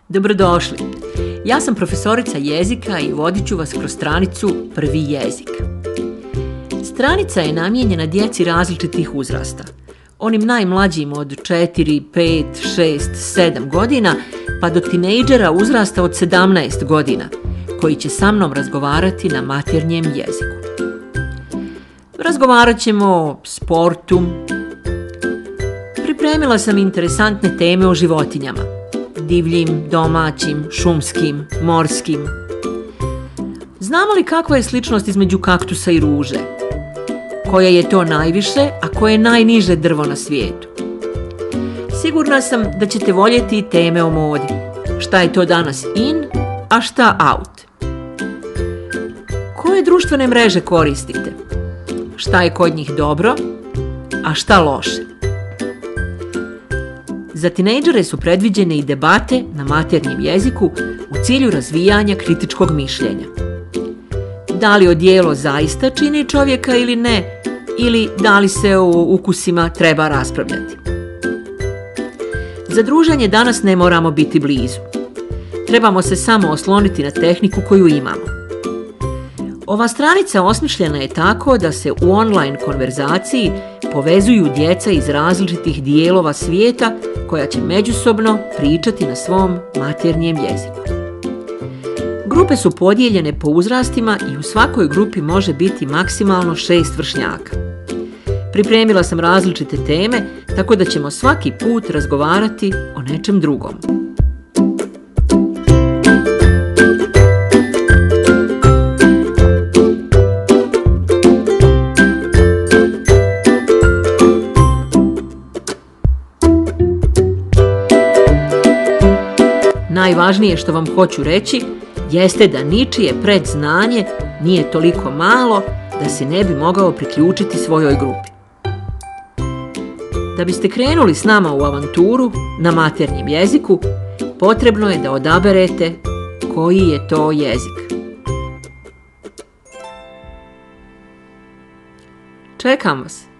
Dobrodošli. Ja sam profesorica jezika i vodit ću vas kroz stranicu Prvi jezik. Stranica je namijenjena djeci različitih uzrasta. Onim najmlađim od 4, 5, 6, 7 godina pa do tinejdžera uzrasta od 17 godina koji će sa mnom razgovarati na maternjem jeziku. Razgovarat ćemo o sportu. Pripremila sam interesantne teme o životinjama. Divljim, domaćim, šumskim, morskim. Znamo li kakva je sličnost između kaktusa i ruže? Koja je to najviše, a koje je najniže drvo na svijetu? Sigurna sam da ćete voljeti teme o modi. Šta je to danas in, a šta out? Koje društvene mreže koristite? Šta je kod njih dobro, a šta loše? Za tinejdžere su predviđene i debate na maternjem jeziku u cilju razvijanja kritičkog mišljenja. Da li odijelo zaista čini čovjeka ili ne, ili da li se o ukusima treba raspravljati. Za druženje danas ne moramo biti blizu. Trebamo se samo osloniti na tehniku koju imamo. Ova stranica osmišljena je tako da se u online konverzaciji povezuju djeca iz različitih dijelova svijeta koja će međusobno pričati na svom maternjem jeziku. Grupe su podijeljene po uzrastima i u svakoj grupi može biti maksimalno 6 vršnjaka. Pripremila sam različite teme, tako da ćemo svaki put razgovarati o nečem drugom. Najvažnije što vam hoću reći jeste da ničije predznanje nije toliko malo da se ne bi mogao priključiti svojoj grupi. Da biste krenuli s nama u avanturu na maternjem jeziku, potrebno je da odaberete koji je to jezik. Čekam vas!